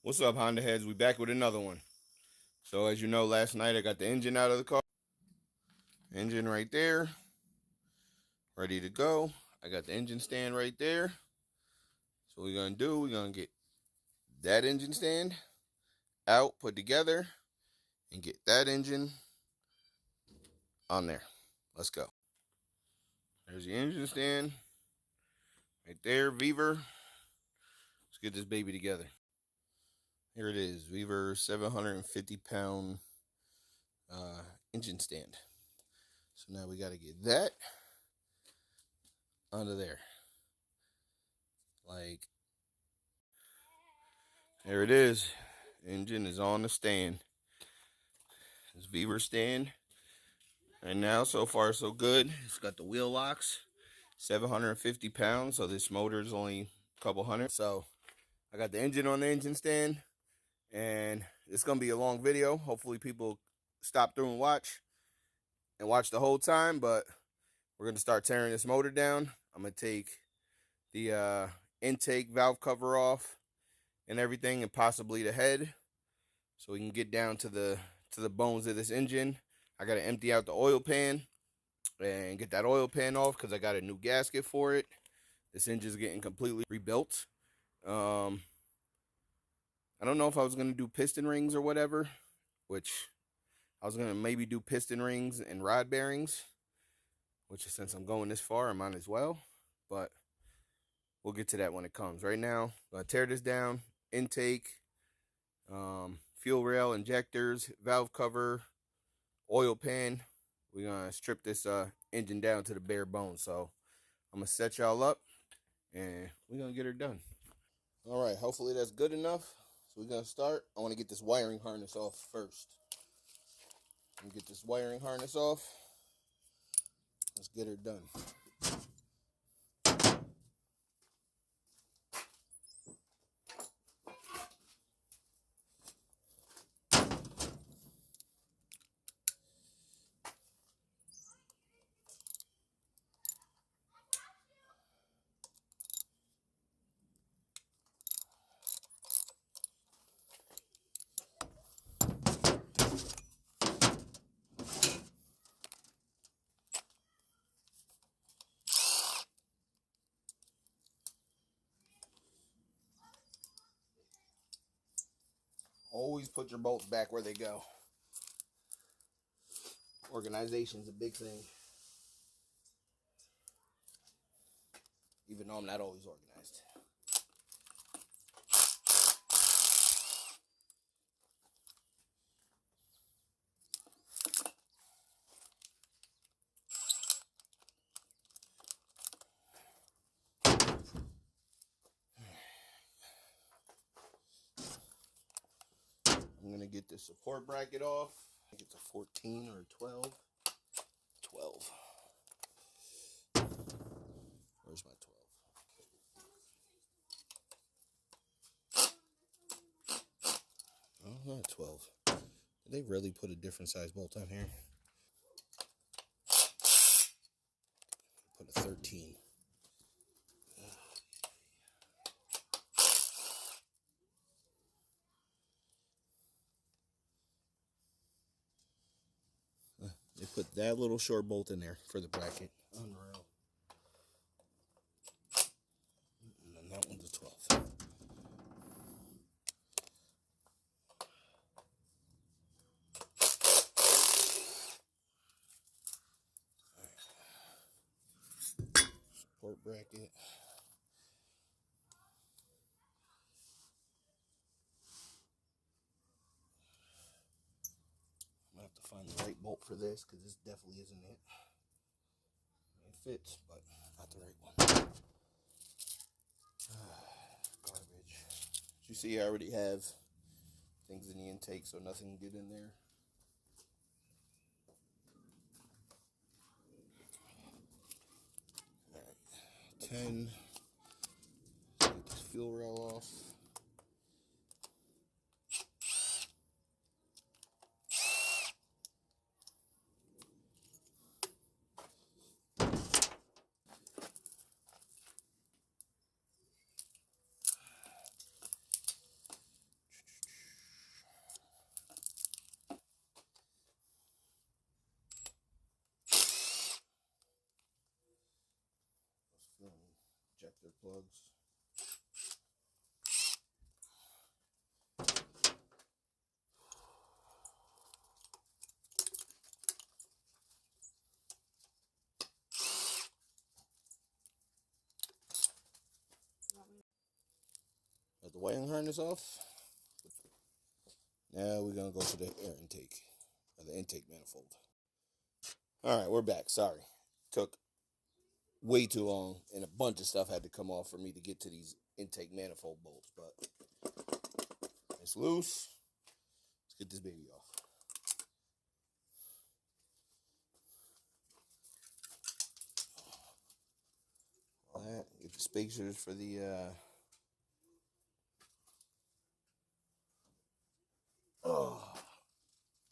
What's up, Honda heads? We back with another one. So as you know, last night I got the engine out of the car. Engine right there, ready to go. I got the engine stand right there. So what we're gonna do, we're gonna get that engine stand out, put together, and get that engine on there. Let's go. There's the engine stand right there, Beaver. Let's get this baby together. Here it is, Beaver 750-pound engine stand. So now we got to get that under there. Like, there it is. Engine is on the stand. This Beaver stand. And now, so far, so good. It's got the wheel locks, 750 pounds. So this motor is only a couple hundred. So I got the engine on the engine stand. And it's going to be a long video. Hopefully people stop through and watch the whole time. But we're going to start tearing this motor down. I'm going to take the intake valve cover off and everything, and possibly the head, so we can get down to the bones of this engine. I got to empty out the oil pan and get that oil pan off because I got a new gasket for it. This engine's getting completely rebuilt. I don't know if I was going to do piston rings or whatever, which I was going to maybe do piston rings and rod bearings, which since I'm going this far, I might as well. But we'll get to that when it comes. Right now, I'm going to tear this down. Intake, fuel rail, injectors, valve cover, oil pan. We're going to strip this engine down to the bare bones. So I'm going to set y'all up and we're going to get her done. All right, hopefully that's good enough. So we're going to start. I want to get this wiring harness off first. Get this wiring harness off. Let's get her done. Always put your bolts back where they go. Organization's a big thing. Even though I'm not always organized. I'm going to get the support bracket off. I think it's a 14 or a 12. 12. Where's my 12? Oh, not 12. Did they really put a different size bolt on here? Put a 13. They put that little short bolt in there for the bracket. Unreal. And then that one's a 12. Support bracket. I'm going to have to find the right bolt for this because this definitely isn't it. It fits, but not the right one. Garbage. As you see, I already have things in the intake, so nothing can get in there. All right, 10. Get this fuel rail off. plugs. Got the wiring harness off. Now we're gonna go to the air intake, or the intake manifold. All right, we're back. Sorry, took way too long, and a bunch of stuff had to come off for me to get to these intake manifold bolts, but it's loose. Let's get this baby off. All that, get the spacers for the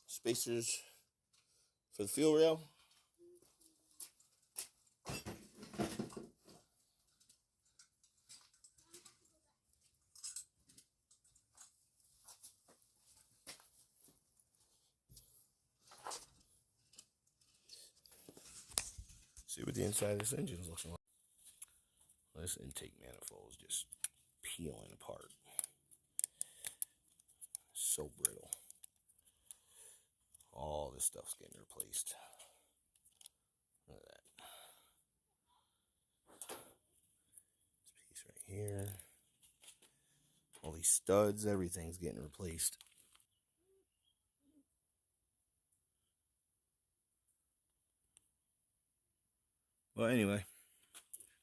spacers for the fuel rail. See what the inside of this engine is looking like. This intake manifold is just peeling apart. So brittle. All this stuff's getting replaced. Look at that. This piece right here. All these studs, everything's getting replaced. Well, anyway,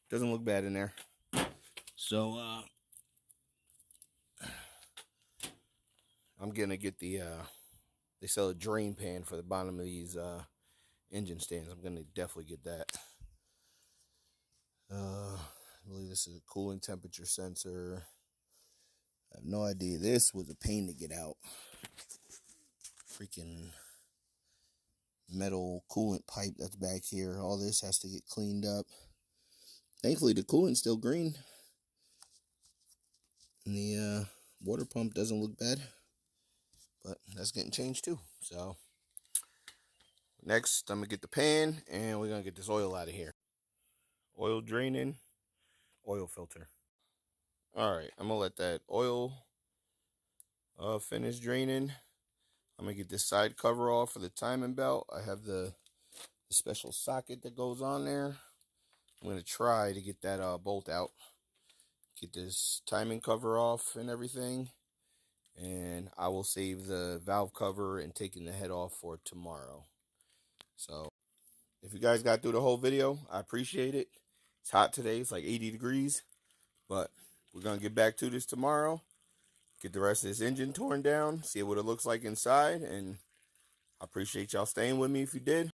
doesn't look bad in there. So, I'm gonna get the, they sell a drain pan for the bottom of these, engine stands. I'm gonna definitely get that. I believe this is a cooling temperature sensor. I have no idea. This was a pain to get out. Freaking metal coolant pipe that's back here. All this has to get cleaned up. Thankfully, the coolant's still green. And the water pump doesn't look bad. But that's getting changed too. So, next, I'm going to get the pan, and we're going to get this oil out of here. Oil draining, oil filter. Alright, I'm going to let that oil finish draining. I'm going to get this side cover off for the timing belt. I have the special socket that goes on there. I'm going to try to get that bolt out. Get this timing cover off and everything. And I will save the valve cover and taking the head off for tomorrow. So, if you guys got through the whole video, I appreciate it. It's hot today. It's like 80 degrees. But we're going to get back to this tomorrow. Get the rest of this engine torn down. See what it looks like inside. And I appreciate y'all staying with me if you did.